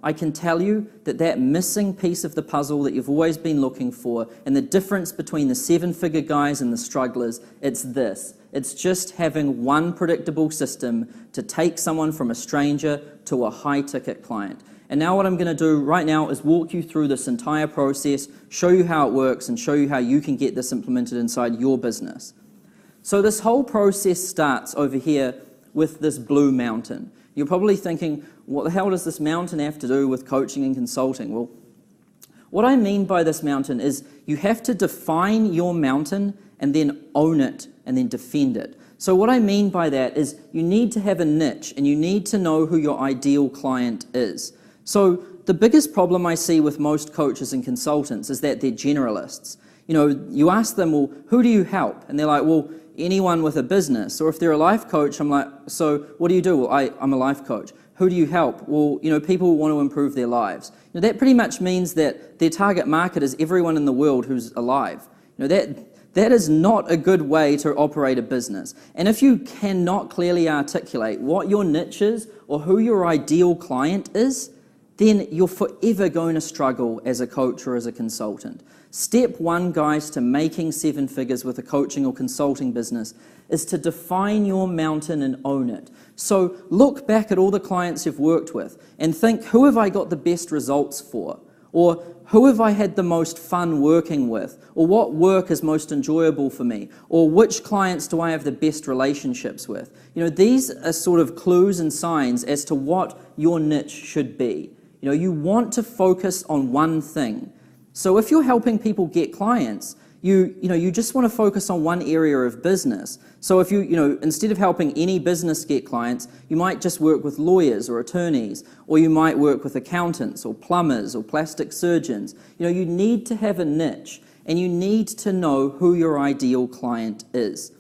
I can tell you that that missing piece of the puzzle that you've always been looking for, and the difference between the seven-figure guys and the strugglers, it's this. It's just having one predictable system to take someone from a stranger to a high-ticket client. And now what I'm going to do right now is walk you through this entire process, show you how it works, and show you how you can get this implemented inside your business. So this whole process starts over here with this blue mountain. You're probably thinking, what the hell does this mountain have to do with coaching and consulting? Well, what I mean by this mountain is you have to define your mountain and then own it and then defend it. So what I mean by that is you need to have a niche and you need to know who your ideal client is. So the biggest problem I see with most coaches and consultants is that they're generalists. You know, you ask them, well, who do you help? And they're like, well, anyone with a business. Or if they're a life coach, I'm like, so what do you do? Well, I'm a life coach. Who do you help? Well, you know, people want to improve their lives. You know, that pretty much means that their target market is everyone in the world who's alive. You know, that is not a good way to operate a business. And if you cannot clearly articulate what your niche is or who your ideal client is, then you're forever going to struggle as a coach or as a consultant. Step one, guys, to making seven figures with a coaching or consulting business is to define your mountain and own it. So look back at all the clients you've worked with and think, who have I got the best results for? Or who have I had the most fun working with? Or what work is most enjoyable for me? Or which clients do I have the best relationships with? You know, these are sort of clues and signs as to what your niche should be. You know, you want to focus on one thing. So if you're helping people get clients, you just want to focus on one area of business. So if instead of helping any business get clients, you might just work with lawyers or attorneys, or you might work with accountants or plumbers or plastic surgeons. You know, you need to have a niche and you need to know who your ideal client is.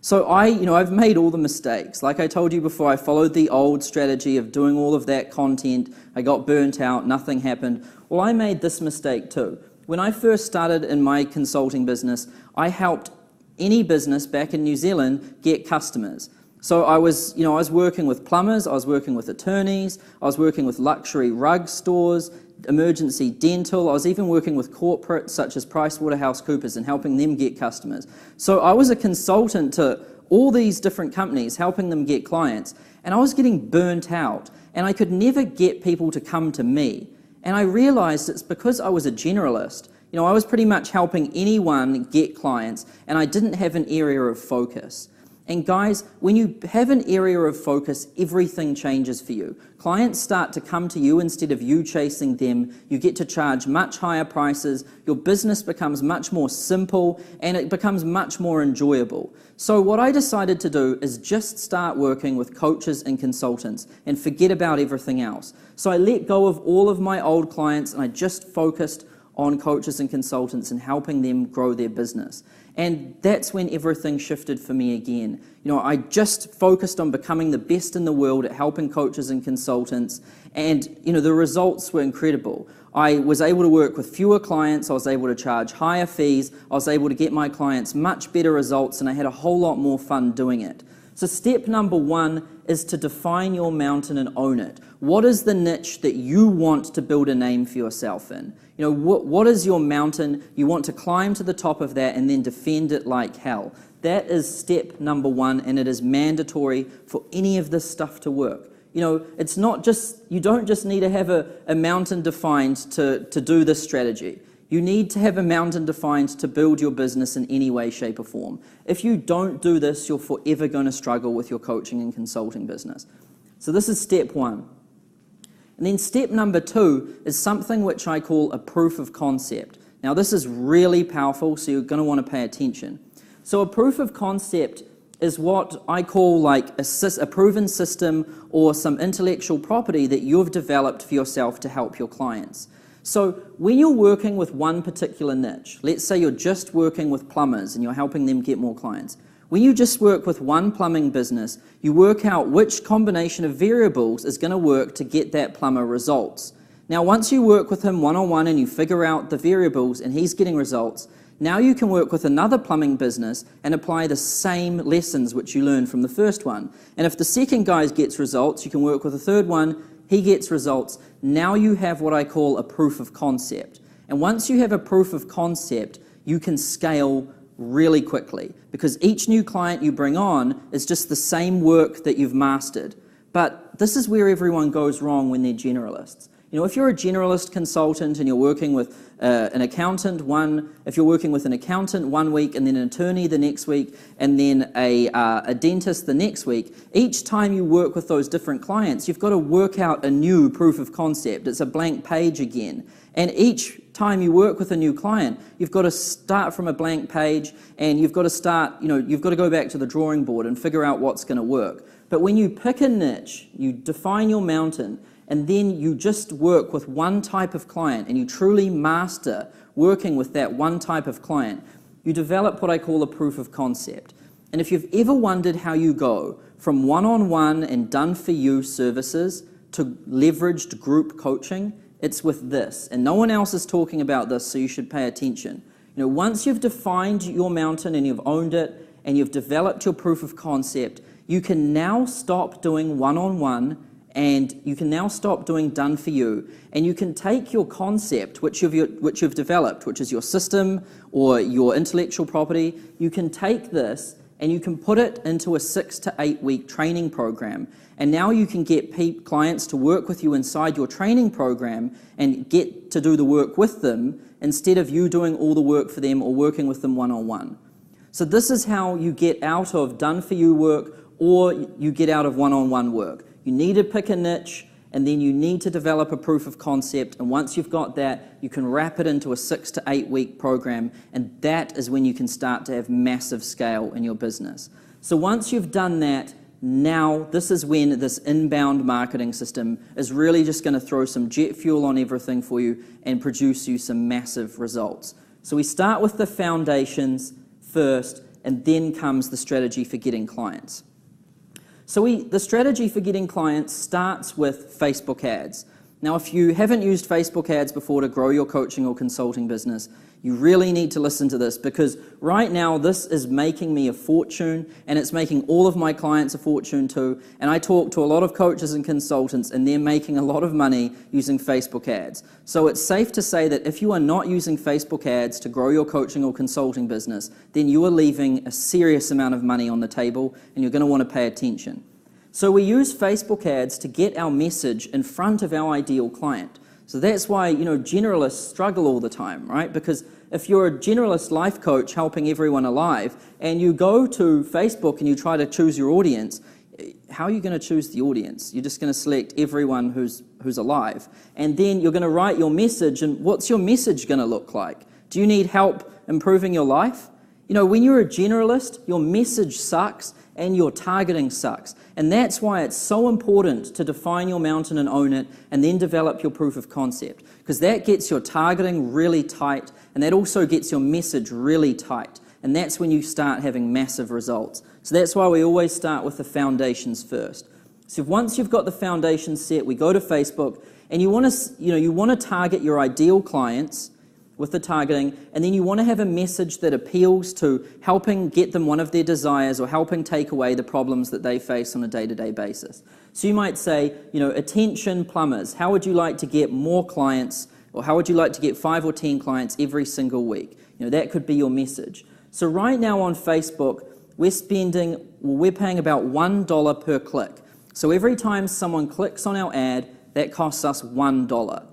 So I've made all the mistakes. Like I told you before, I followed the old strategy of doing all of that content. I got burnt out, nothing happened. Well, I made this mistake too. When I first started in my consulting business, I helped any business back in New Zealand get customers. So I was working with plumbers, I was working with attorneys, I was working with luxury rug stores, emergency dental, I was even working with corporates such as PricewaterhouseCoopers and helping them get customers. So I was a consultant to all these different companies, helping them get clients, and I was getting burnt out, and I could never get people to come to me. And I realized it's because I was a generalist. You know, I was pretty much helping anyone get clients, and I didn't have an area of focus. And guys, when you have an area of focus, everything changes for you. Clients start to come to you instead of you chasing them. You get to charge much higher prices. Your business becomes much more simple and it becomes much more enjoyable. So what I decided to do is just start working with coaches and consultants and forget about everything else. So I let go of all of my old clients and I just focused on coaches and consultants and helping them grow their business. And that's when everything shifted for me again. You know, I just focused on becoming the best in the world at helping coaches and consultants, and the results were incredible. I was able to work with fewer clients, I was able to charge higher fees, I was able to get my clients much better results, and I had a whole lot more fun doing it. So step number one is to define your mountain and own it. What is the niche that you want to build a name for yourself in? You know, what is your mountain? You want to climb to the top of that and then defend it like hell. That is step number one, and it is mandatory for any of this stuff to work. You know, it's not just, you don't just need to have a mountain defined to do this strategy. You need to have a mountain defined to build your business in any way, shape, or form. If you don't do this, you're forever going to struggle with your coaching and consulting business. So this is step one. And then step number two is something which I call a proof of concept. Now this is really powerful, so you're going to want to pay attention. So a proof of concept is what I call like a proven system or some intellectual property that you've developed for yourself to help your clients. So when you're working with one particular niche, let's say you're just working with plumbers and you're helping them get more clients. When you just work with one plumbing business, you work out which combination of variables is going to work to get that plumber results. Now, once you work with him one-on-one and you figure out the variables and he's getting results, now you can work with another plumbing business and apply the same lessons which you learned from the first one. And if the second guy gets results, you can work with a third one, he gets results. Now you have what I call a proof of concept. And once you have a proof of concept, you can scale really quickly, because each new client you bring on is just the same work that you've mastered. But this is where everyone goes wrong when they're generalists. If you're a generalist consultant and you're working with an accountant if you're working with an accountant 1 week and then an attorney the next week and then a dentist the next week, each time you work with those different clients, you've got to work out a new proof of concept. It's a blank page again. And each time you work with a new client, you've got to start from a blank page, and you've got to go back to the drawing board and figure out what's going to work. But when you pick a niche, you define your mountain, and then you just work with one type of client, and you truly master working with that one type of client, you develop what I call a proof of concept. And if you've ever wondered how you go from one-on-one and done-for-you services to leveraged group coaching, it's with this. And no one else is talking about this, so you should pay attention. Once you've defined your mountain and you've owned it and you've developed your proof of concept, you can now stop doing one-on-one, and you can now stop doing done for you, and you can take your concept, which you've developed, which is your system or your intellectual property. You can take this and you can put it into a 6 to 8 week training program. And now you can get clients to work with you inside your training program and get to do the work with them instead of you doing all the work for them or working with them one-on-one. So this is how you get out of done-for-you work, or you get out of one-on-one work. You need to pick a niche, and then you need to develop a proof of concept. And once you've got that, you can wrap it into a 6 to 8 week program, and that is when you can start to have massive scale in your business. So once you've done that, now this is when this inbound marketing system is really just going to throw some jet fuel on everything for you and produce you some massive results. So we start with the foundations first, and then comes the strategy for getting clients. So the strategy for getting clients starts with Facebook ads. Now, if you haven't used Facebook ads before to grow your coaching or consulting business, you really need to listen to this, because right now this is making me a fortune, and it's making all of my clients a fortune too. And I talk to a lot of coaches and consultants, and they're making a lot of money using Facebook ads. So it's safe to say that if you are not using Facebook ads to grow your coaching or consulting business, then you are leaving a serious amount of money on the table, and you're going to want to pay attention. So we use Facebook ads to get our message in front of our ideal client. So that's why, generalists struggle all the time, right? Because if you're a generalist life coach helping everyone alive, and you go to Facebook and you try to choose your audience, how are you going to choose the audience? You're just going to select everyone who's alive. And then you're going to write your message, and what's your message going to look like? Do you need help improving your life? When you're a generalist, your message sucks and your targeting sucks. And that's why it's so important to define your mountain and own it, and then develop your proof of concept, because that gets your targeting really tight, and that also gets your message really tight. And that's when you start having massive results. So that's why we always start with the foundations first. So once you've got the foundations set, we go to Facebook, and you want to target your ideal clients with the targeting, and then you want to have a message that appeals to helping get them one of their desires, or helping take away the problems that they face on a day-to-day basis. So you might say, attention plumbers, how would you like to get more clients, or how would you like to get 5 or 10 clients every single week? That could be your message. So right now on Facebook, we're paying about $1 per click. So every time someone clicks on our ad, that costs us $1.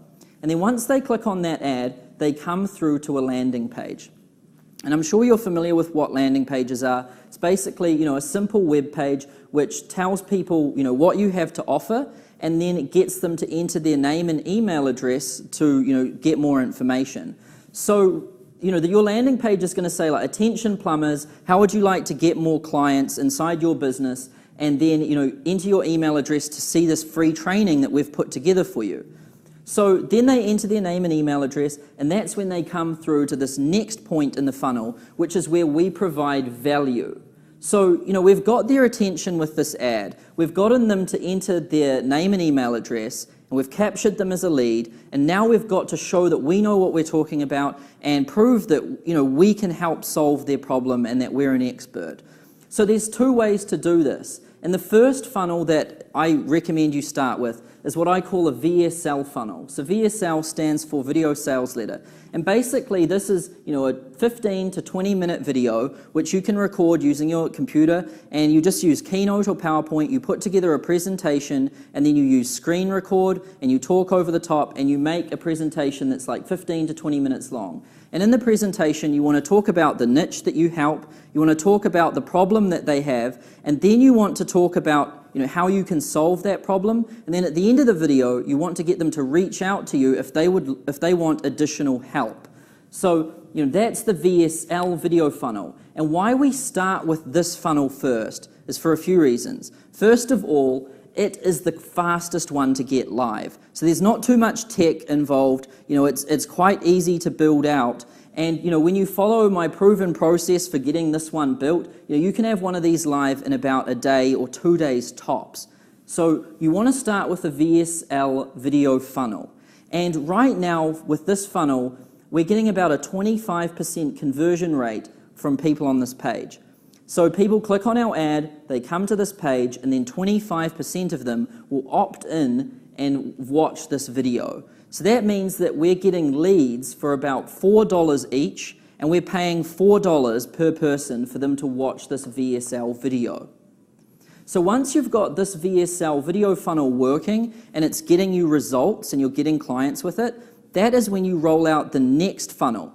And then once they click on that ad, they come through to a landing page. And I'm sure you're familiar with what landing pages are. It's basically, a simple web page which tells people, what you have to offer, and then it gets them to enter their name and email address to, get more information. So, your landing page is going to say, like, attention plumbers, how would you like to get more clients inside your business? And then, enter your email address to see this free training that we've put together for you. So then they enter their name and email address, and that's when they come through to this next point in the funnel, which is where we provide value. So, we've got their attention with this ad. We've gotten them to enter their name and email address, and we've captured them as a lead, and now we've got to show that we know what we're talking about and prove that, we can help solve their problem and that we're an expert. So there's 2 ways to do this. In the first funnel that I recommend you start with is what I call a VSL funnel. So VSL stands for Video Sales Letter. And basically this is, a 15 to 20 minute video which you can record using your computer, and you just use Keynote or PowerPoint, you put together a presentation, and then you use screen record and you talk over the top and you make a presentation that's like 15 to 20 minutes long. And in the presentation, you want to talk about the niche that you help, you want to talk about the problem that they have, and then you want to talk about how you can solve that problem. And then at the end of the video, you want to get them to reach out to you if they want additional help. So, that's the VSL video funnel. And why we start with this funnel first is for a few reasons. First of all, it is the fastest one to get live. So there's not too much tech involved. It's quite easy to build out. And when you follow my proven process for getting this one built, you can have one of these live in about a day or 2 days tops. So you want to start with a VSL video funnel. And right now with this funnel, we're getting about a 25% conversion rate from people on this page. So people click on our ad, they come to this page, and then 25% of them will opt in and watch this video. So that means that we're getting leads for about $4 each, and we're paying $4 per person for them to watch this VSL video. So once you've got this VSL video funnel working and it's getting you results and you're getting clients with it, that is when you roll out the next funnel,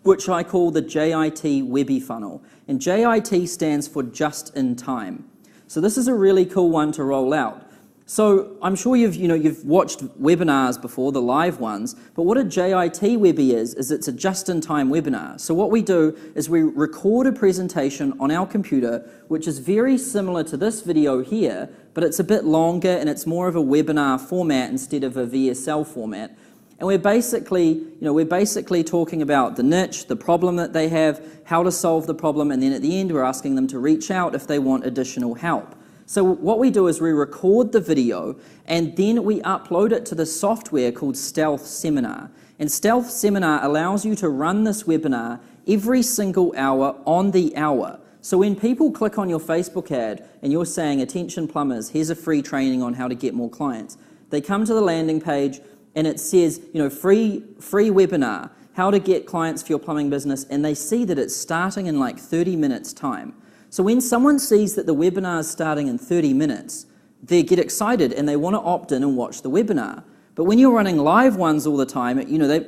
which I call the JIT Webby funnel. And JIT stands for just in time. So this is a really cool one to roll out. So I'm sure you've watched webinars before, the live ones, but what a JIT Webby is it's a just-in-time webinar. So what we do is we record a presentation on our computer, which is very similar to this video here, but it's a bit longer and it's more of a webinar format instead of a VSL format. And we're basically talking about the niche, the problem that they have, how to solve the problem, and then at the end we're asking them to reach out if they want additional help. So what we do is we record the video and then we upload it to the software called Stealth Seminar. And Stealth Seminar allows you to run this webinar every single hour on the hour. So when people click on your Facebook ad and you're saying, "Attention plumbers, here's a free training on how to get more clients," they come to the landing page and it says, free webinar, how to get clients for your plumbing business, and they see that it's starting in like 30 minutes time. So when someone sees that the webinar is starting in 30 minutes, they get excited and they want to opt in and watch the webinar. But when you're running live ones all the time,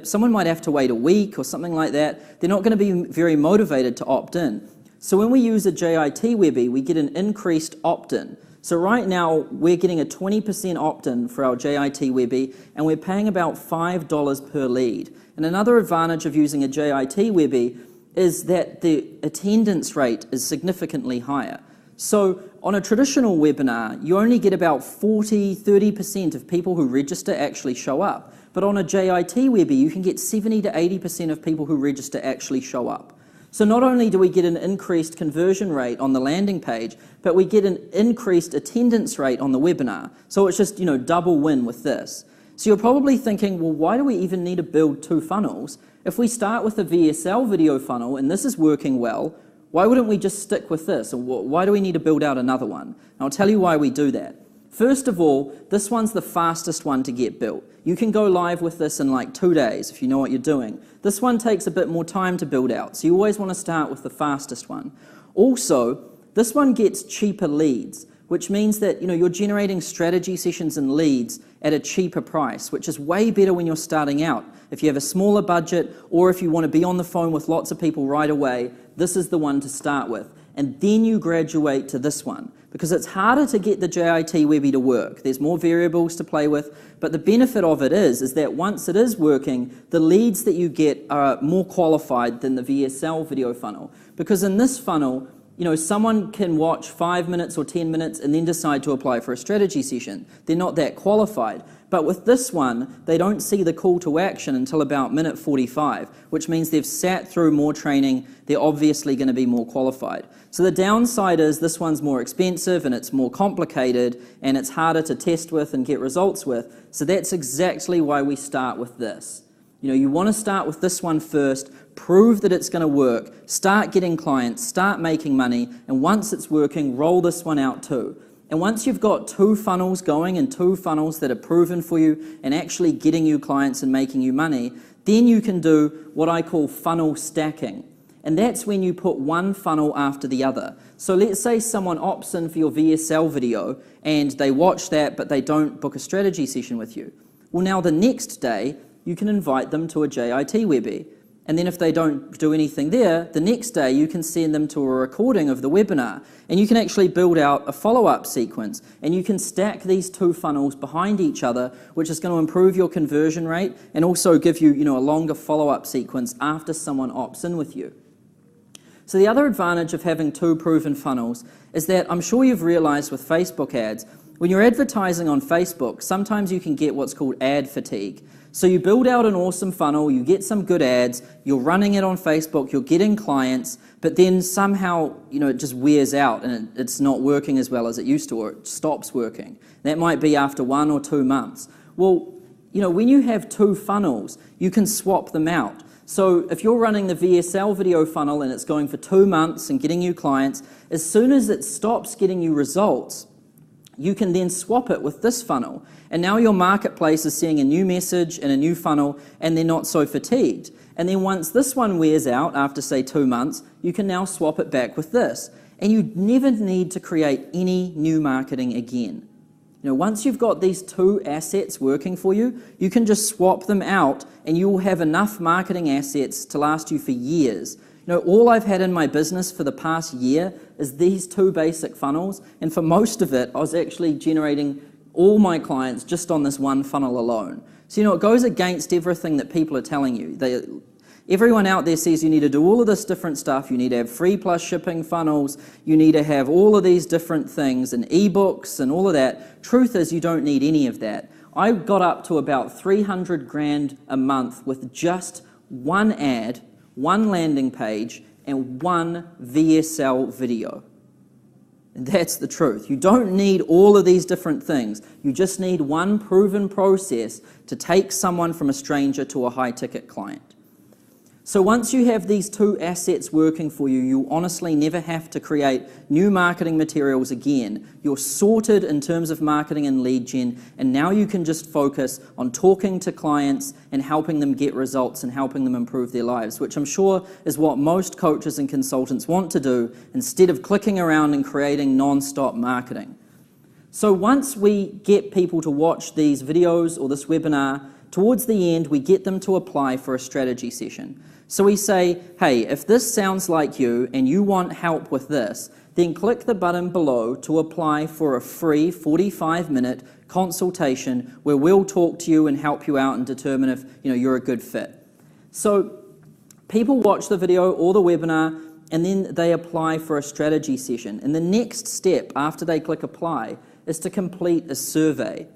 someone might have to wait a week or something like that. They're not going to be very motivated to opt in. So when we use a JIT Webby, we get an increased opt-in. So right now, we're getting a 20% opt-in for our JIT Webby, and we're paying about $5 per lead. And another advantage of using a JIT Webby is that the attendance rate is significantly higher. So on a traditional webinar, you only get about 30% of people who register actually show up. But on a JIT Webby, you can get 70 to 80% of people who register actually show up. So not only do we get an increased conversion rate on the landing page, but we get an increased attendance rate on the webinar. So it's just, double win with this. So you're probably thinking, well, why do we even need to build two funnels? If we start with the VSL video funnel and this is working well, why wouldn't we just stick with this? Or why do we need to build out another one? And I'll tell you why we do that. First of all, this one's the fastest one to get built. You can go live with this in like 2 days if you know what you're doing. This one takes a bit more time to build out, so you always want to start with the fastest one. Also, this one gets cheaper leads, which means that you're generating strategy sessions and leads at a cheaper price, which is way better when you're starting out. If you have a smaller budget or if you want to be on the phone with lots of people right away, this is the one to start with. And then you graduate to this one, because it's harder to get the JIT Webby to work. There's more variables to play with, but the benefit of it is that once it is working, the leads that you get are more qualified than the VSL video funnel. Because in this funnel, someone can watch 5 minutes or 10 minutes and then decide to apply for a strategy session. They're not that qualified. But with this one, they don't see the call to action until about minute 45, which means they've sat through more training. They're obviously going to be more qualified. So the downside is this one's more expensive and it's more complicated and it's harder to test with and get results with. So that's exactly why we start with this. You want to start with this one first, prove that it's going to work, start getting clients, start making money, and once it's working, roll this one out too. And once you've got 2 funnels going and 2 funnels that are proven for you and actually getting you clients and making you money, then you can do what I call funnel stacking. And that's when you put one funnel after the other. So let's say someone opts in for your VSL video and they watch that, but they don't book a strategy session with you. Well, now the next day, you can invite them to a JIT Webbie. And then if they don't do anything there, the next day you can send them to a recording of the webinar. And you can actually build out a follow-up sequence. And you can stack these 2 funnels behind each other, which is going to improve your conversion rate and also give you, a longer follow-up sequence after someone opts in with you. So the other advantage of having 2 proven funnels is that I'm sure you've realized with Facebook ads, when you're advertising on Facebook, sometimes you can get what's called ad fatigue. So you build out an awesome funnel, you get some good ads, you're running it on Facebook, you're getting clients, but then somehow, it just wears out and it's not working as well as it used to, or it stops working. That might be after 1 or 2 months. Well, when you have 2 funnels, you can swap them out. So if you're running the VSL video funnel and it's going for 2 months and getting you clients, as soon as it stops getting you results, you can then swap it with this funnel. And now your marketplace is seeing a new message and a new funnel, and they're not so fatigued. And then once this one wears out after, say, 2 months, you can now swap it back with this. And you never need to create any new marketing again. Once you've got these 2 assets working for you, you can just swap them out and you will have enough marketing assets to last you for years. All I've had in my business for the past year is these 2 basic funnels, and for most of it, I was actually generating all my clients just on this one funnel alone. So, it goes against everything that people are telling you. Everyone out there says you need to do all of this different stuff. You need to have free plus shipping funnels. You need to have all of these different things and ebooks and all of that. Truth is, you don't need any of that. I got up to about 300 grand a month with just one ad, one landing page, and one VSL video. And that's the truth. You don't need all of these different things. You just need one proven process to take someone from a stranger to a high-ticket client. So once you have these 2 assets working for you, you honestly never have to create new marketing materials again. You're sorted in terms of marketing and lead gen, and now you can just focus on talking to clients and helping them get results and helping them improve their lives, which I'm sure is what most coaches and consultants want to do instead of clicking around and creating non-stop marketing. So once we get people to watch these videos or this webinar, towards the end, we get them to apply for a strategy session. So we say, hey, if this sounds like you and you want help with this, then click the button below to apply for a free 45-minute consultation where we'll talk to you and help you out and determine if you're a good fit. So people watch the video or the webinar and then they apply for a strategy session. And the next step after they click apply is to complete a survey.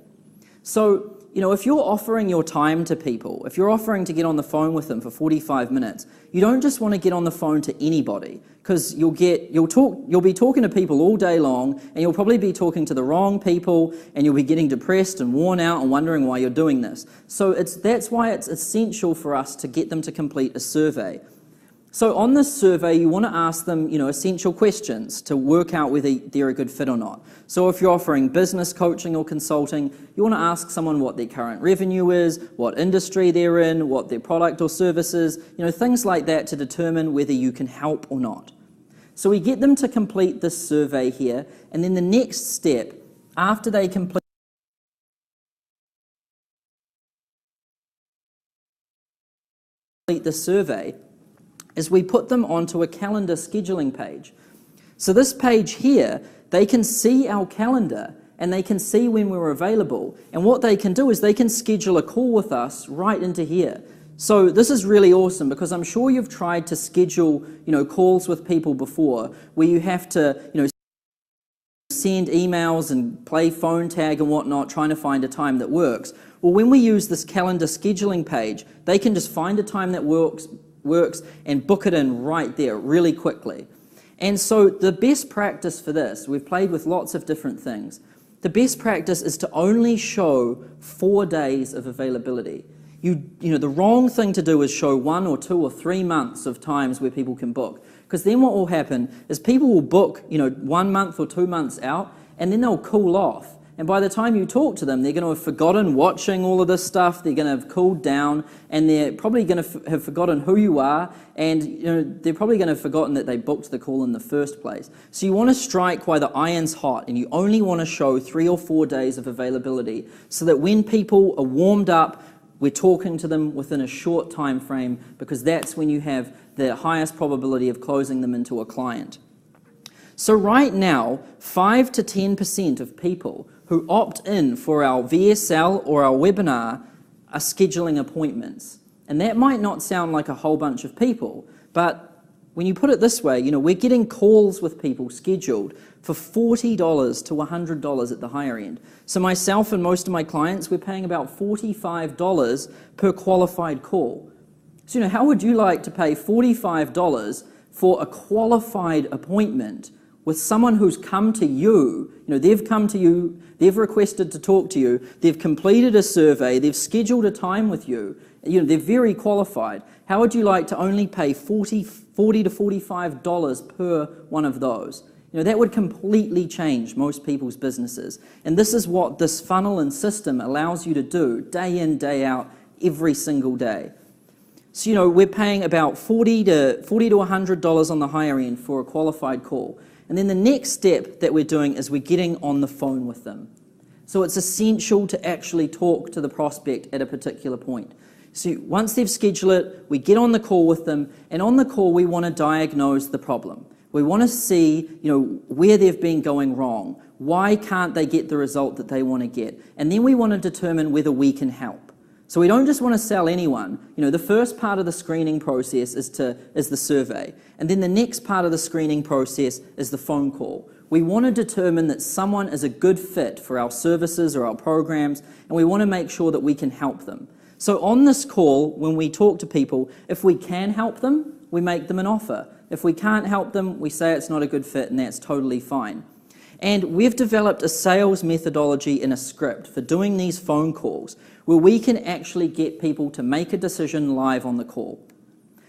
So if you're offering your time to people, if you're offering to get on the phone with them for 45 minutes, you don't just want to get on the phone to anybody, because you'll be talking to people all day long, and you'll probably be talking to the wrong people, and you'll be getting depressed and worn out and wondering why you're doing this. So that's why it's essential for us to get them to complete a survey. So on this survey, you want to ask them, essential questions to work out whether they're a good fit or not. So if you're offering business coaching or consulting, you want to ask someone what their current revenue is, what industry they're in, what their product or service is, things like that to determine whether you can help or not. So we get them to complete this survey here, and then the next step, after they complete the survey, is we put them onto a calendar scheduling page. So this page here, they can see our calendar and they can see when we're available. And what they can do is they can schedule a call with us right into here. So this is really awesome, because I'm sure you've tried to schedule, calls with people before where you have to, send emails and play phone tag and whatnot, trying to find a time that works. Well, when we use this calendar scheduling page, they can just find a time that works and book it in right there really quickly. And so the best practice for this, we've played with lots of different things. The best practice is to only show 4 days of availability. The wrong thing to do is show 1 or 2 or 3 months of times where people can book. Because then what will happen is people will book 1 month or 2 months out, and then they'll cool off. And by the time you talk to them, they're going to have forgotten watching all of this stuff, they're going to have cooled down, and they're probably going to have forgotten who you are, and they're probably going to have forgotten that they booked the call in the first place. So you want to strike while the iron's hot, and you only want to show 3 or 4 days of availability, so that when people are warmed up, we're talking to them within a short time frame, because that's when you have the highest probability of closing them into a client. So right now, 5 to 10% of people who opt in for our VSL or our webinar are scheduling appointments. And that might not sound like a whole bunch of people, but when you put it this way, we're getting calls with people scheduled for $40 to $100 at the higher end. So myself and most of my clients, we're paying about $45 per qualified call. So how would you like to pay $45 for a qualified appointment with someone who's come to you? They've come to you, they've requested to talk to you, they've completed a survey, they've scheduled a time with you, they're very qualified. How would you like to only pay $40 to $45 per one of those? That would completely change most people's businesses. And this is what this funnel and system allows you to do day in, day out, every single day. So, we're paying about $40 to $100 on the higher end for a qualified call. And then the next step that we're doing is we're getting on the phone with them. So it's essential to actually talk to the prospect at a particular point. So once they've scheduled it, we get on the call with them, and on the call we want to diagnose the problem. We want to see, where they've been going wrong. Why can't they get the result that they want to get? And then we want to determine whether we can help. So we don't just want to sell anyone. The first part of the screening process is the survey. And then the next part of the screening process is the phone call. We want to determine that someone is a good fit for our services or our programs, and we want to make sure that we can help them. So on this call, when we talk to people, if we can help them, we make them an offer. If we can't help them, we say it's not a good fit, and that's totally fine. And we've developed a sales methodology and a script for doing these phone calls where we can actually get people to make a decision live on the call.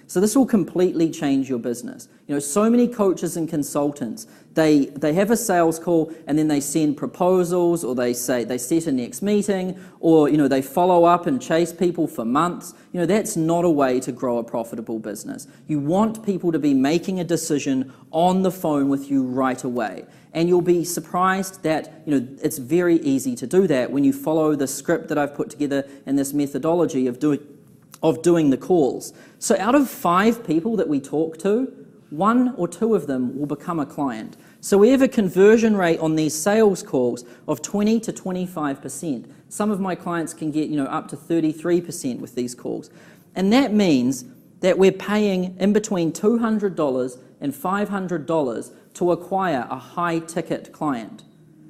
So this will completely change your business. So many coaches and consultants, they have a sales call and then they send proposals, or they set a next meeting, or they follow up and chase people for months. That's not a way to grow a profitable business. You want people to be making a decision on the phone with you right away. And you'll be surprised that it's very easy to do that when you follow the script that I've put together and this methodology of doing the calls. So out of 5 people that we talk to, 1 or 2 of them will become a client. So we have a conversion rate on these sales calls of 20 to 25%. Some of my clients can get up to 33% with these calls. And that means that we're paying in between $200 and $500 to acquire a high-ticket client.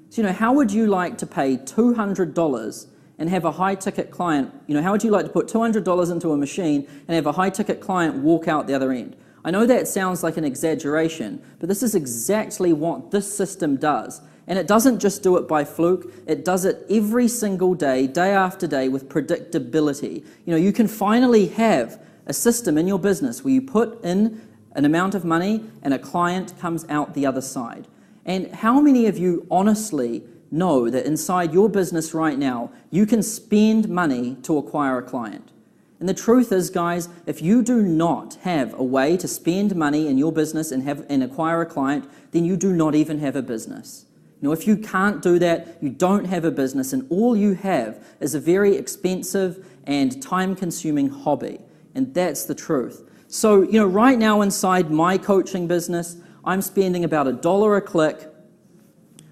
So how would you like to pay $200 and have a high-ticket client? How would you like to put $200 into a machine and have a high-ticket client walk out the other end? I know that sounds like an exaggeration, but this is exactly what this system does. And it doesn't just do it by fluke, it does it every single day, day after day, with predictability. You can finally have a system in your business where you put in an amount of money and a client comes out the other side. And how many of you honestly know that inside your business right now, you can spend money to acquire a client? And the truth is, guys, if you do not have a way to spend money in your business and acquire a client, then you do not even have a business. If you can't do that, you don't have a business, and all you have is a very expensive and time-consuming hobby. And that's the truth. So, right now inside my coaching business, I'm spending about $1 a click.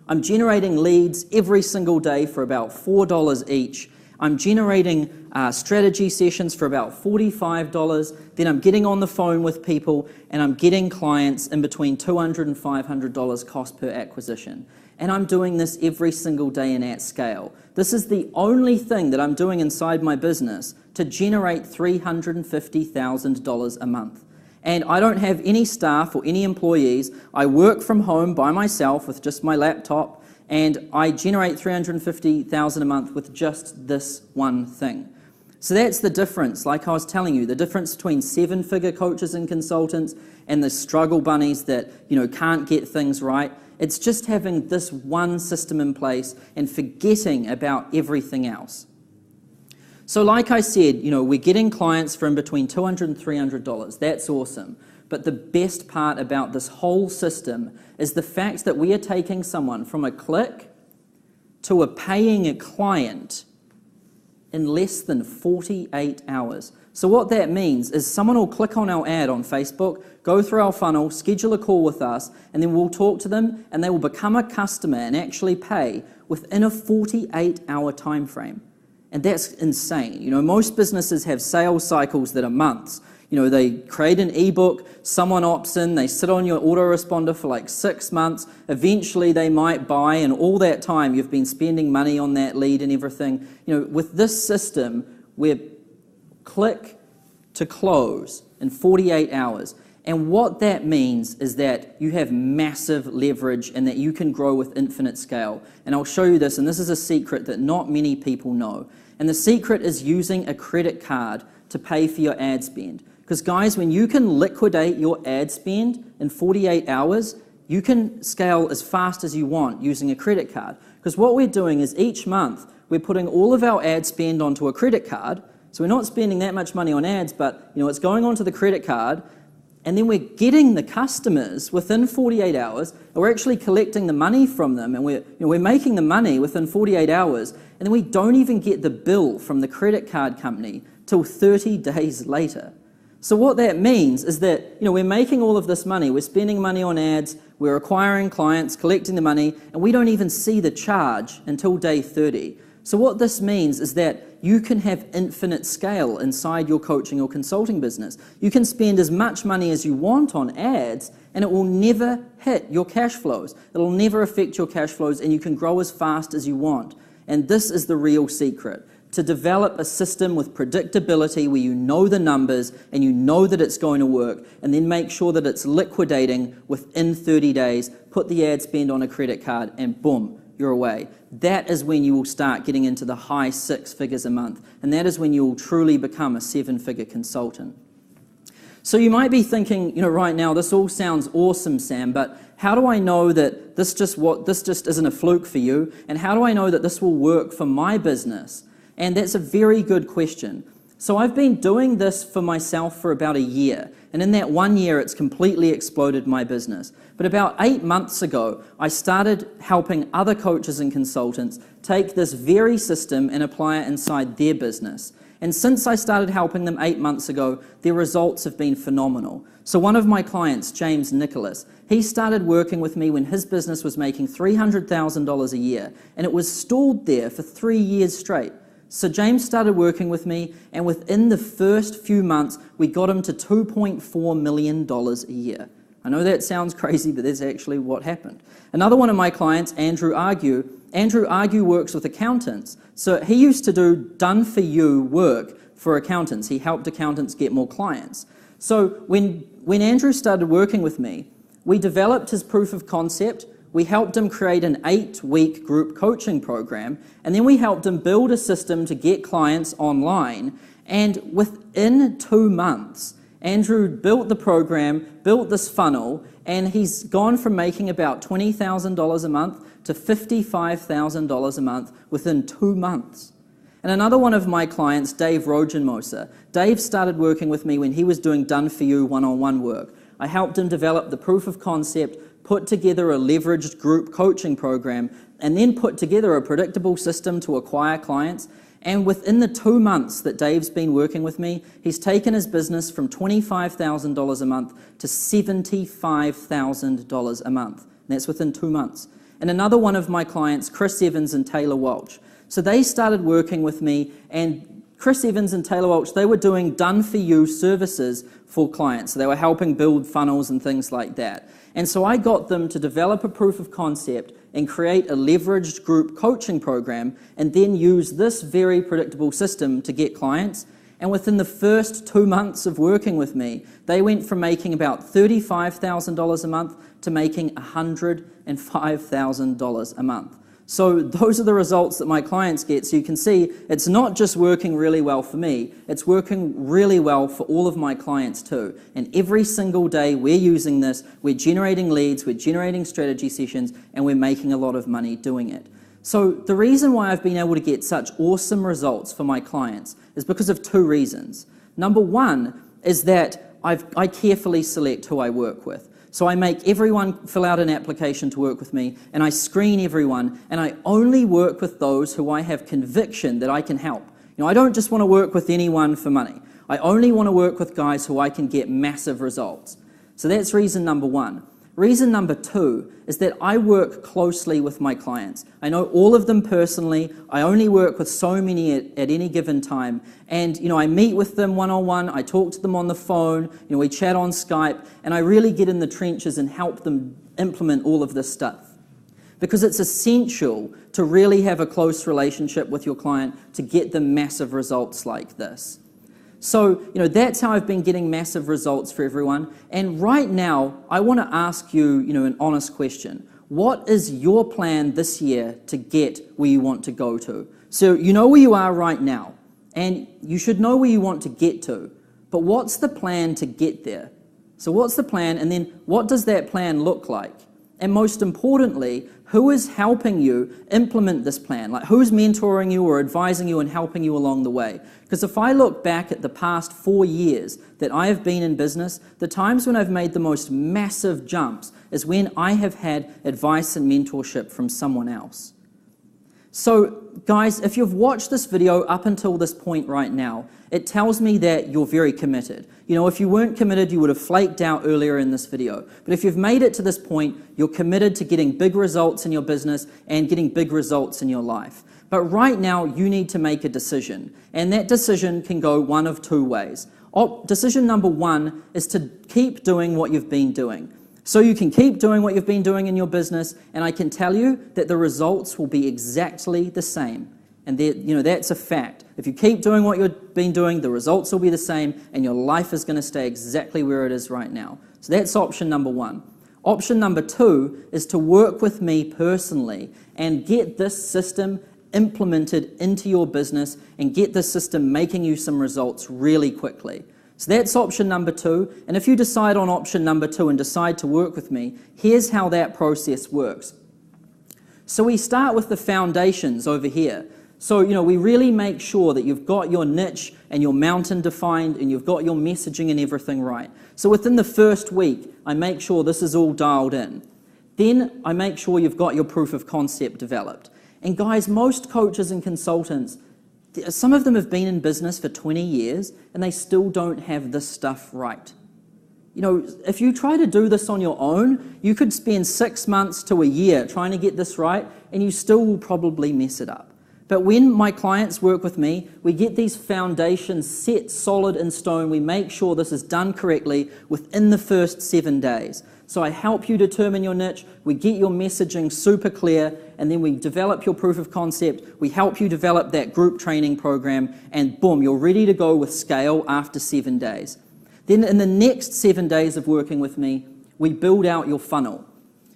I'm generating leads every single day for about $4 each. I'm generating strategy sessions for about $45. Then I'm getting on the phone with people and I'm getting clients in between $200 and $500 cost per acquisition. And I'm doing this every single day and at scale. This is the only thing that I'm doing inside my business to generate $350,000 a month. And I don't have any staff or any employees. I work from home by myself with just my laptop, and I generate $350,000 a month with just this one thing. So that's the difference, like I was telling you, the difference between 7-figure coaches and consultants and the struggle bunnies that can't get things right. It's just having this one system in place and forgetting about everything else. So like I said, we're getting clients for in between $200 and $300. That's awesome. But the best part about this whole system is the fact that we are taking someone from a click to a paying a client in less than 48 hours. So what that means is someone will click on our ad on Facebook, go through our funnel, schedule a call with us, and then we'll talk to them, and they will become a customer and actually pay within a 48-hour time frame. And that's insane. Most businesses have sales cycles that are months. They create an ebook, someone opts in, they sit on your autoresponder for like 6 months, eventually they might buy, and all that time you've been spending money on that lead and everything. With this system, we're click to close in 48 hours. And what that means is that you have massive leverage and that you can grow with infinite scale. And I'll show you this, and this is a secret that not many people know. And the secret is using a credit card to pay for your ad spend. Because guys, when you can liquidate your ad spend in 48 hours, you can scale as fast as you want using a credit card. Because what we're doing is each month, we're putting all of our ad spend onto a credit card. So we're not spending that much money on ads, but it's going onto the credit card, and then we're getting the customers within 48 hours, and we're actually collecting the money from them, and we're making the money within 48 hours, and then we don't even get the bill from the credit card company till 30 days later. So what that means is that we're making all of this money, we're spending money on ads, we're acquiring clients, collecting the money, and we don't even see the charge until day 30. So what this means is that you can have infinite scale inside your coaching or consulting business. You can spend as much money as you want on ads, and it will never hit your cash flows. It'll never affect your cash flows, and you can grow as fast as you want. And this is the real secret. To develop a system with predictability where you know the numbers and you know that it's going to work, and then make sure that it's liquidating within 30 days, put the ad spend on a credit card, and boom, you're away. That is when you will start getting into the high 6 figures a month, and that is when you will truly become a 7-figure consultant. So you might be thinking, right now, this all sounds awesome, Sam, but how do I know that this just isn't a fluke for you? And how do I know that this will work for my business? And that's a very good question. So I've been doing this for myself for about a year, and in that 1 year, it's completely exploded my business. But about 8 months ago, I started helping other coaches and consultants take this very system and apply it inside their business. And since I started helping them 8 months ago, their results have been phenomenal. So one of my clients, James Nicholas, he started working with me when his business was making $300,000 a year, and it was stalled there for 3 years straight. So James started working with me, and within the first few months, we got him to $2.4 million a year. I know that sounds crazy, but that's actually what happened. Another one of my clients, Andrew Argue works with accountants. So he used to do done-for-you work for accountants. He helped accountants get more clients. So when Andrew started working with me, we developed his proof of concept. We helped him create an 8-week group coaching program, and then we helped him build a system to get clients online. And within 2 months, Andrew built the program, built this funnel, and he's gone from making about $20,000 a month to $55,000 a month within 2 months. And another one of my clients, Dave Rogenmoser, Dave started working with me when he was doing done-for-you one-on-one work. I helped him develop the proof of concept, put together a leveraged group coaching program, and then put together a predictable system to acquire clients. And within the 2 months that Dave's been working with me, he's taken his business from $25,000 a month to $75,000 a month. And that's within 2 months. And another one of my clients, Chris Evans and Taylor Walsh. So they started working with me, and Chris Evans and Taylor Walsh, they were doing done-for-you services for clients. So they were helping build funnels and things like that. And so I got them to develop a proof of concept and create a leveraged group coaching program, and then use this very predictable system to get clients. And within the first 2 months of working with me, they went from making about $35,000 a month to making $105,000 a month. So those are the results that my clients get. So you can see it's not just working really well for me, it's working really well for all of my clients too. And every single day we're using this, we're generating leads, we're generating strategy sessions, and we're making a lot of money doing it. So the reason why I've been able to get such awesome results for my clients is because of two reasons. Number one is that I carefully select who I work with. So I make everyone fill out an application to work with me, and I screen everyone, and I only work with those who I have conviction that I can help. I don't just want to work with anyone for money. I only want to work with guys who I can get massive results. So that's reason number one. Reason number two is that I work closely with my clients. I know all of them personally. I only work with so many at any given time. And, I meet with them one-on-one. I talk to them on the phone. We chat on Skype. And I really get in the trenches and help them implement all of this stuff. Because it's essential to really have a close relationship with your client to get them massive results like this. So, that's how I've been getting massive results for everyone. And right now, I want to ask you, an honest question. What is your plan this year to get where you want to go to? So, you know where you are right now, and you should know where you want to get to. But what's the plan to get there? So what's the plan, and then what does that plan look like? And most importantly, who is helping you implement this plan? Like, who's mentoring you or advising you and helping you along the way? Because if I look back at the past 4 years that I have been in business, the times when I've made the most massive jumps is when I have had advice and mentorship from someone else. So, guys, if you've watched this video up until this point right now, it tells me that you're very committed. If you weren't committed, you would have flaked out earlier in this video. But if you've made it to this point, you're committed to getting big results in your business and getting big results in your life. But right now, you need to make a decision. And that decision can go one of two ways. Decision number one is to keep doing what you've been doing. So you can keep doing what you've been doing in your business, and I can tell you that the results will be exactly the same. And that's a fact. If you keep doing what you've been doing, the results will be the same, and your life is going to stay exactly where it is right now. So that's option number one. Option number two is to work with me personally and get this system implemented into your business and get this system making you some results really quickly. So that's option number two. And if you decide on option number two and decide to work with me, here's how that process works. So we start with the foundations over here. So, we really make sure that you've got your niche and your mountain defined and you've got your messaging and everything right. So within the first week, I make sure this is all dialed in. Then I make sure you've got your proof of concept developed. And guys, most coaches and consultants, some of them have been in business for 20 years and they still don't have this stuff right. If you try to do this on your own, you could spend 6 months to a year trying to get this right and you still will probably mess it up. But when my clients work with me, we get these foundations set solid in stone. We make sure this is done correctly within the first 7 days. So I help you determine your niche, we get your messaging super clear, and then we develop your proof of concept, we help you develop that group training program, and boom, you're ready to go with scale after 7 days. Then in the next 7 days of working with me, we build out your funnel.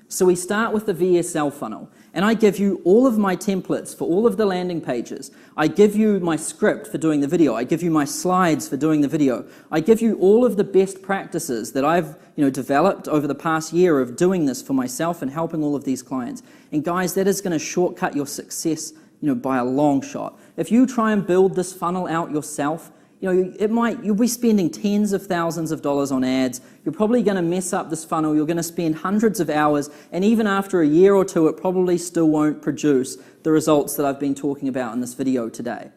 So we start with the VSL funnel. And I give you all of my templates for all of the landing pages. I give you my script for doing the video. I give you my slides for doing the video. I give you all of the best practices that I've developed over the past year of doing this for myself and helping all of these clients. And guys, that is going to shortcut your success by a long shot. If you try and build this funnel out yourself, you'll be spending tens of thousands of dollars on ads. You're probably going to mess up this funnel. You're going to spend hundreds of hours, and even after a year or two, it probably still won't produce the results that I've been talking about in this video today.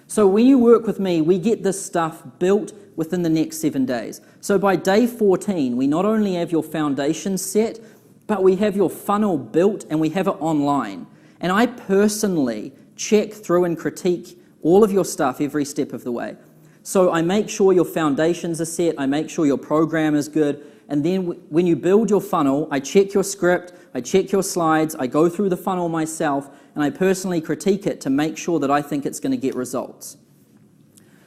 So when you work with me, we get this stuff built within the next 7 days. So by day 14, we not only have your foundation set, but we have your funnel built and we have it online. And I personally check through and critique all of your stuff every step of the way. So I make sure your foundations are set, I make sure your program is good, and then when you build your funnel, I check your script, I check your slides, I go through the funnel myself, and I personally critique it to make sure that I think it's going to get results.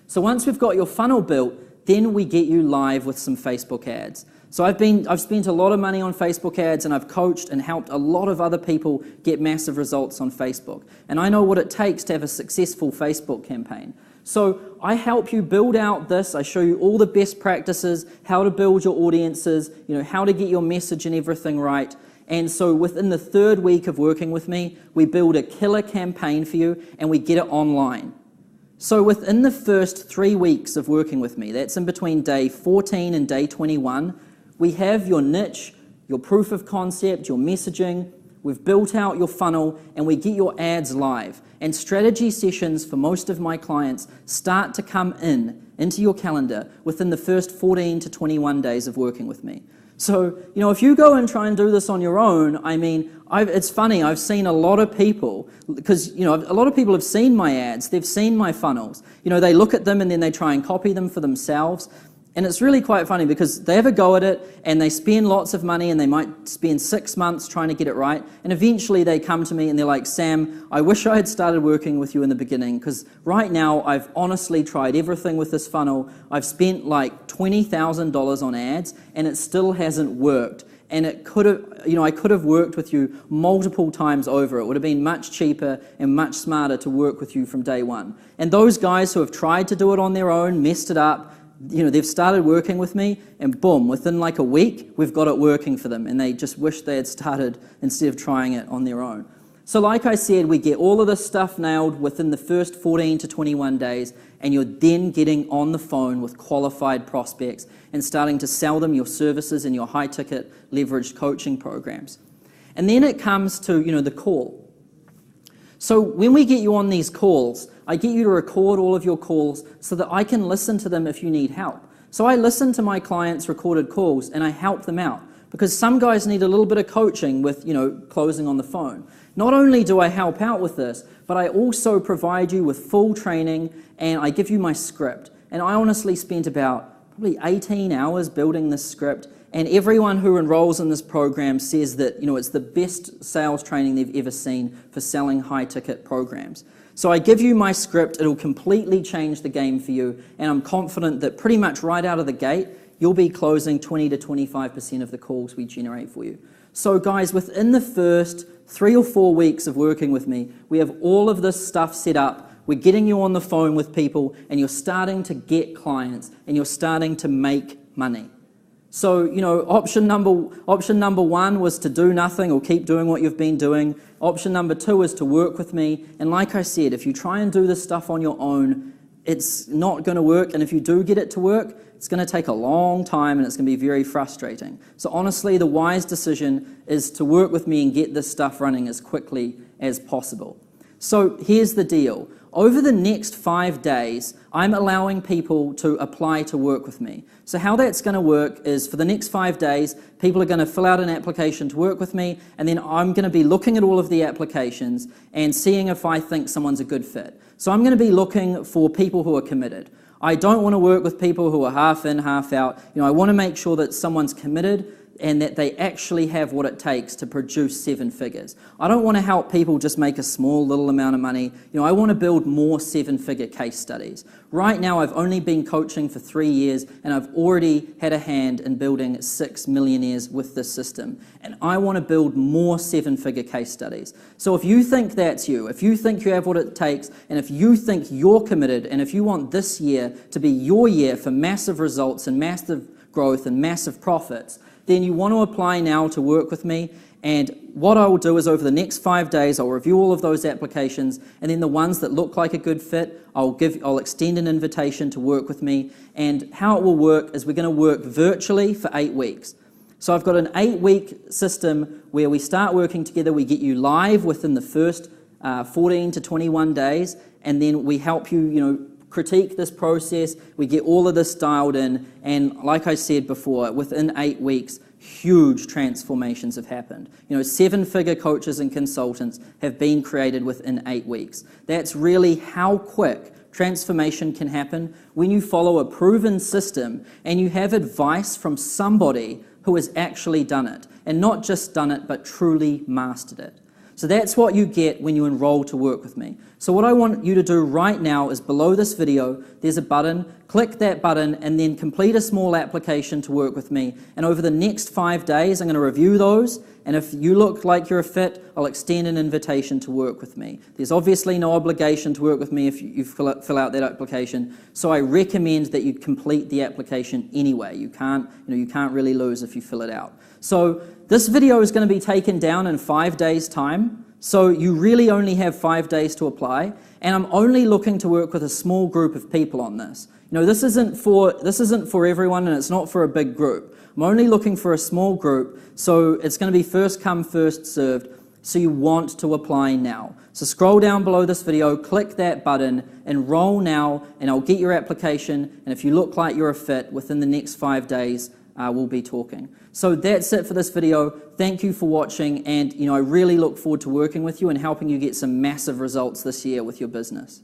So once we've got your funnel built, then we get you live with some Facebook ads. So I've spent a lot of money on Facebook ads, and I've coached and helped a lot of other people get massive results on Facebook. And I know what it takes to have a successful Facebook campaign. So I help you build out this. I show you all the best practices, how to build your audiences, how to get your message and everything right. And so within the 3rd week of working with me, we build a killer campaign for you, and we get it online. So within the first 3 weeks of working with me, that's in between day 14 and day 21, we have your niche, your proof of concept, your messaging. We've built out your funnel, and we get your ads live. And strategy sessions for most of my clients start to come into your calendar within the first 14 to 21 days of working with me. So, if you go and try and do this on your own, it's funny, I've seen a lot of people, because, a lot of people have seen my ads, they've seen my funnels. They look at them and then they try and copy them for themselves. And it's really quite funny because they have a go at it and they spend lots of money, and they might spend 6 months trying to get it right. And eventually they come to me and they're like, Sam, I wish I had started working with you in the beginning, because right now I've honestly tried everything with this funnel. I've spent like $20,000 on ads and it still hasn't worked. And it could have, I could have worked with you multiple times over. It would have been much cheaper and much smarter to work with you from day one. And those guys who have tried to do it on their own, messed it up, they've started working with me, and boom, within like a week, we've got it working for them, and they just wish they had started instead of trying it on their own. So like I said, we get all of this stuff nailed within the first 14 to 21 days, and you're then getting on the phone with qualified prospects and starting to sell them your services and your high-ticket leveraged coaching programs. And then it comes to, the call. So when we get you on these calls, I get you to record all of your calls so that I can listen to them if you need help. So I listen to my clients' recorded calls and I help them out, because some guys need a little bit of coaching with, closing on the phone. Not only do I help out with this, but I also provide you with full training, and I give you my script. And I honestly spent about probably 18 hours building this script. And everyone who enrolls in this program says that, it's the best sales training they've ever seen for selling high-ticket programs. So I give you my script. It'll completely change the game for you, and I'm confident that pretty much right out of the gate, you'll be closing 20 to 25% of the calls we generate for you. So guys, within the first 3 or 4 weeks of working with me, we have all of this stuff set up. We're getting you on the phone with people, and you're starting to get clients, and you're starting to make money. So, option number one was to do nothing or keep doing what you've been doing. Option number 2 is to work with me. And like I said, if you try and do this stuff on your own, it's not going to work. And if you do get it to work, it's going to take a long time and it's going to be very frustrating. So honestly, the wise decision is to work with me and get this stuff running as quickly as possible. So here's the deal. Over the next 5 days, I'm allowing people to apply to work with me. So how that's going to work is, for the next 5 days, people are going to fill out an application to work with me, and then I'm going to be looking at all of the applications and seeing if I think someone's a good fit. So I'm going to be looking for people who are committed. I don't want to work with people who are half in, half out. I want to make sure that someone's committed and that they actually have what it takes to produce 7 figures. I don't want to help people just make a small little amount of money. I want to build more 7-figure case studies. Right now, I've only been coaching for 3 years, and I've already had a hand in building 6 millionaires with this system. And I want to build more 7-figure case studies. So if you think that's you, if you think you have what it takes, and if you think you're committed, and if you want this year to be your year for massive results and massive growth and massive profits, then you want to apply now to work with me. And what I will do is, over the next 5 days, I'll review all of those applications, and then the ones that look like a good fit, I'll extend an invitation to work with me. And how it will work is, we're going to work virtually for 8 weeks. So I've got an 8-week system where we start working together. We get you live within the first 14 to 21 days, and then we help you, critique this process. We get all of this dialed in, and like I said before, within 8 weeks, huge transformations have happened. 7-figure coaches and consultants have been created within 8 weeks. That's really how quick transformation can happen when you follow a proven system and you have advice from somebody who has actually done it, and not just done it, but truly mastered it. So that's what you get when you enroll to work with me. So what I want you to do right now is below this video, there's a button, click that button and then complete a small application to work with me. And over the next 5 days, I'm going to review those. And if you look like you're a fit, I'll extend an invitation to work with me. There's obviously no obligation to work with me if you fill out that application. So I recommend that you complete the application anyway. You can't really lose if you fill it out. So this video is going to be taken down in 5 days' time. So you really only have 5 days to apply, and I'm only looking to work with a small group of people on this. This isn't for everyone, and it's not for a big group. I'm only looking for a small group, so it's going to be first come, first served. So you want to apply now. So scroll down below this video, click that button, enroll now, and I'll get your application. And if you look like you're a fit, within the next 5 days, we'll be talking. So that's it for this video. Thank you for watching, and I really look forward to working with you and helping you get some massive results this year with your business.